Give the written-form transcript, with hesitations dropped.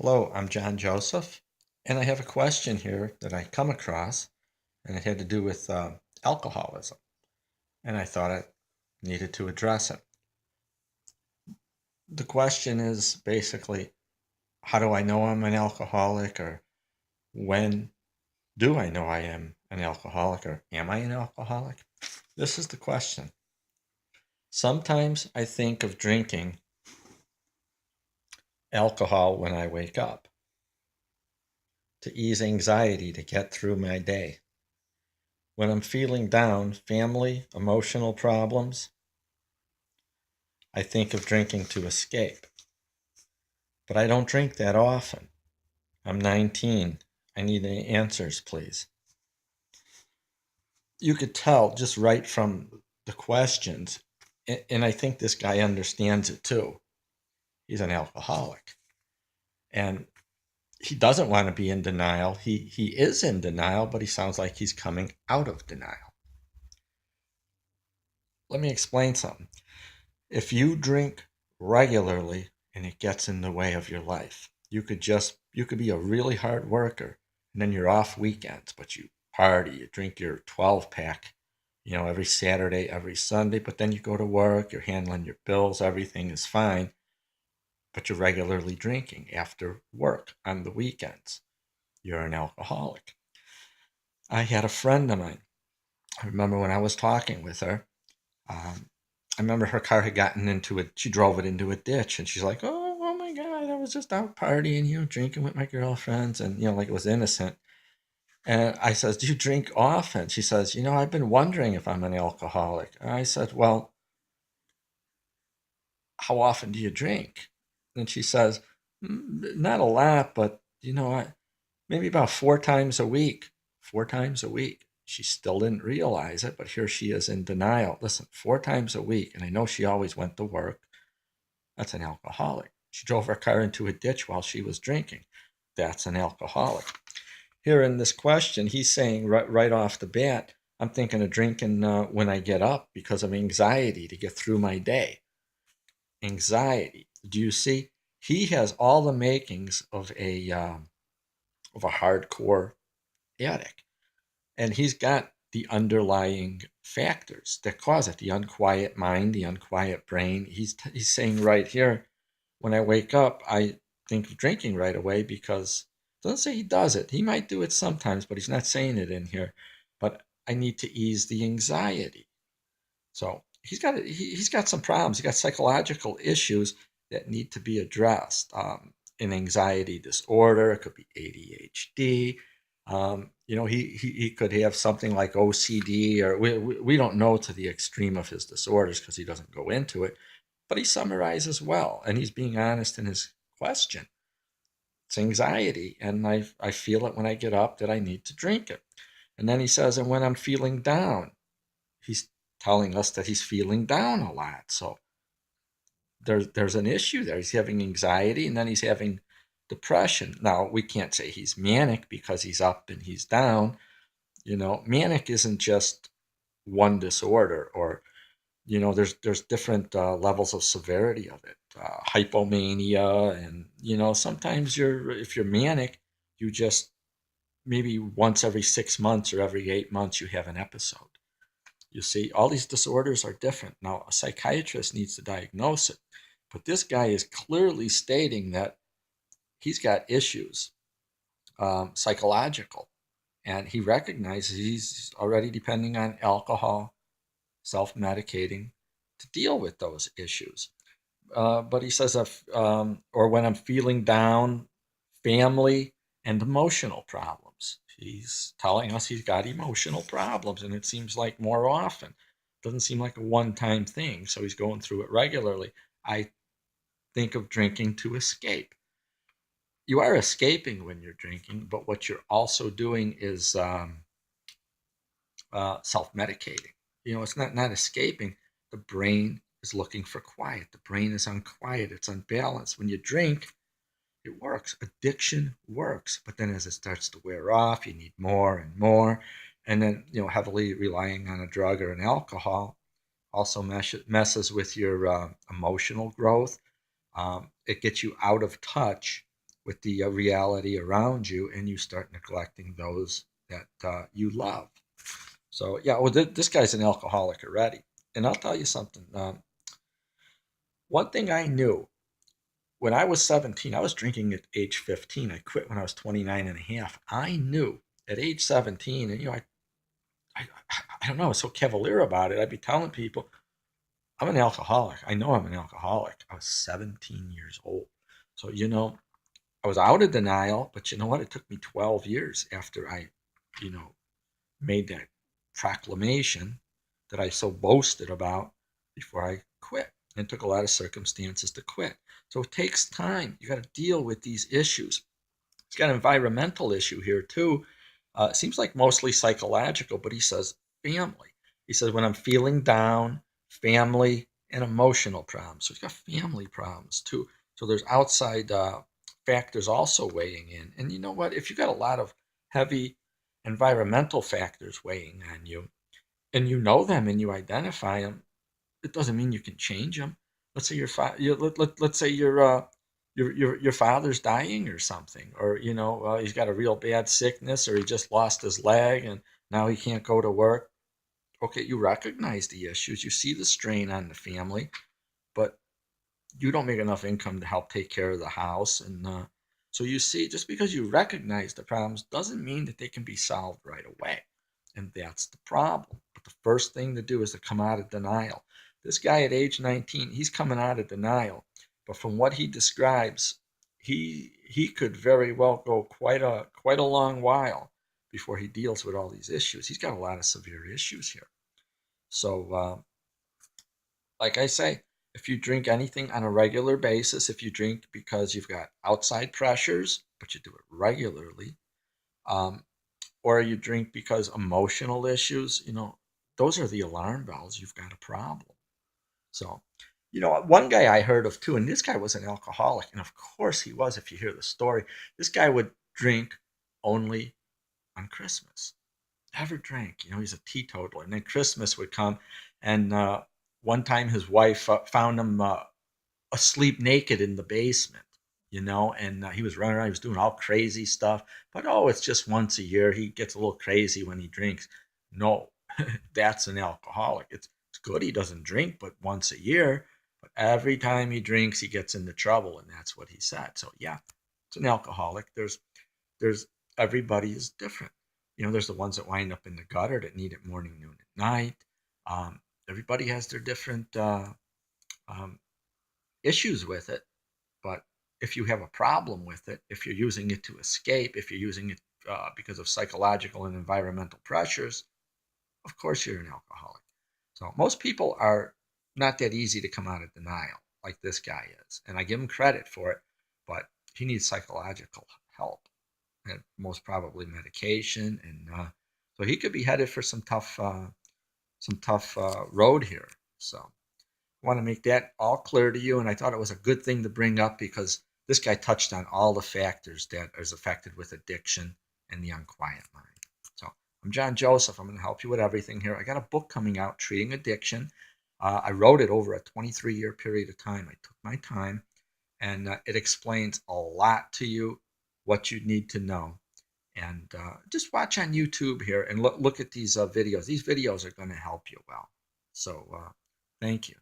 Hello, I'm John Joseph, and I have a question here that I come across, and it had to do with alcoholism, and I thought I needed to address it. The question is basically, how do I know I'm an alcoholic, or when do I know I am an alcoholic, or am I an alcoholic? This is the question. Sometimes I think of drinking alcohol when I wake up to ease anxiety to get through my day. When I'm feeling down, family, emotional problems, I think of drinking to escape. But I don't drink that often. I'm 19. I need any answers, please. You could tell just right from the questions, and I think this guy understands it too. He's an alcoholic. And he doesn't want to be in denial. He is in denial, but he sounds like he's coming out of denial. Let me explain something. If you drink regularly and it gets in the way of your life, you could be a really hard worker and then you're off weekends, but you party, you drink your 12 pack, every Saturday, every Sunday, but then you go to work, you're handling your bills, everything is fine, but you're regularly drinking after work on the weekends. You're an alcoholic. I had a friend of mine. I remember when I was talking with her, um, I remember her car had gotten into it. She drove it into a ditch, and she's like, "Oh my God, I was just out partying, drinking with my girlfriends, and like it was innocent." And I says, "Do you drink often?" She says, "I've been wondering if I'm an alcoholic." And I said, "Well, how often do you drink?" And she says, Not a lot, but maybe about 4 times a week." 4 times a week. She still didn't realize it, but here she is in denial. Listen, 4 times a week, and I know she always went to work. That's an alcoholic. She drove her car into a ditch while she was drinking. That's an alcoholic. Here in this question, he's saying right off the bat, I'm thinking of drinking when I get up because of anxiety to get through my day. Anxiety. Do you see? He has all the makings of a hardcore addict, and he's got the underlying factors that cause it: the unquiet mind, the unquiet brain. He's saying right here, when I wake up, I think of drinking right away because it doesn't say he does it. He might do it sometimes, but he's not saying it in here. But I need to ease the anxiety. So he's got some problems. He's got psychological issues that need to be addressed. An anxiety disorder, it could be ADHD. He could have something like OCD, or we don't know to the extreme of his disorders because he doesn't go into it, but he summarizes well, and he's being honest in his question. It's anxiety, and I feel it when I get up that I need to drink it. And then he says, and when I'm feeling down, he's telling us that he's feeling down a lot. So there's an issue there. He's having anxiety, and then he's having depression. Now, we can't say he's manic because he's up and he's down. Manic isn't just one disorder, or there's different levels of severity of it. Hypomania, and sometimes if you're manic, you just maybe once every 6 months or every 8 months you have an episode. You see, all these disorders are different. Now, a psychiatrist needs to diagnose it, but this guy is clearly stating that he's got issues, psychological, and he recognizes he's already depending on alcohol, self-medicating to deal with those issues. But he says, or when I'm feeling down, family and emotional problems. He's telling us he's got emotional problems, and it seems like more often. It doesn't seem like a one-time thing, so he's going through it regularly. I think of drinking to escape. You are escaping when you're drinking, but what you're also doing is self-medicating. It's not escaping. The brain is looking for quiet. The brain is unquiet. It's unbalanced. When you drink, it works. Addiction works. But then as it starts to wear off, you need more and more. And then, heavily relying on a drug or an alcohol also messes with your emotional growth. It gets you out of touch with the reality around you, and you start neglecting those that you love. So yeah, well, this guy's an alcoholic already, and I'll tell you something. One thing I knew when I was 17, I was drinking at age 15. I quit when I was 29 and a half. I knew at age 17, and I, I don't know, I was so cavalier about it. I'd be telling people, I'm an alcoholic. I know I'm an alcoholic. I was 17 years old. So, I was out of denial, but you know what? It took me 12 years after I, you know, made that proclamation that I so boasted about before I quit. And it took a lot of circumstances to quit. So it takes time. You got to deal with these issues. He's got an environmental issue here too. It seems like mostly psychological, but he says family. He says when I'm feeling down, family and emotional problems. So he's got family problems too. So there's outside factors also weighing in. And you know what? If you got a lot of heavy environmental factors weighing on you, and you know them and you identify them, it doesn't mean you can change them. Let's say let's say your father's dying or something, or he's got a real bad sickness, or he just lost his leg and now he can't go to work. Okay, you recognize the issues, you see the strain on the family, but you don't make enough income to help take care of the house, and so you see, just because you recognize the problems doesn't mean that they can be solved right away, and that's the problem. But the first thing to do is to come out of denial. This guy at age 19, he's coming out of denial, but from what he describes, he could very well go quite a long while before he deals with all these issues. He's got a lot of severe issues here. So like I say, if you drink anything on a regular basis, if you drink because you've got outside pressures, but you do it regularly, um, or you drink because emotional issues, those are the alarm bells. You've got a problem. So, one guy I heard of too, and this guy was an alcoholic, and of course he was, if you hear the story. This guy would drink only on Christmas. Never drank. He's a teetotaler. And then Christmas would come, and one time his wife found him asleep naked in the basement, and he was running around. He was doing all crazy stuff. But oh, it's just once a year. He gets a little crazy when he drinks. No, that's an alcoholic. It's good he doesn't drink, but once a year. But every time he drinks, he gets into trouble, and that's what he said. So yeah, it's an alcoholic. There's everybody is different. There's the ones that wind up in the gutter that need it morning, noon, at night. Everybody has their different um, issues with it. But if you have a problem with it, if you're using it to escape, if you're using it because of psychological and environmental pressures, of course you're an alcoholic. So most people are not that easy to come out of denial like this guy is. And I give him credit for it, but he needs psychological help and most probably medication. And so he could be headed for some tough road here. So want to make that all clear to you. And I thought it was a good thing to bring up because this guy touched on all the factors that is affected with addiction and the unquiet mind. So I'm John Joseph. I'm going to help you with everything here. I got a book coming out, Treating Addiction. I wrote it over a 23-year period of time. I took my time, and it explains a lot to you, what you need to know. And just watch on YouTube here and look at these videos. These videos are going to help you well. So thank you.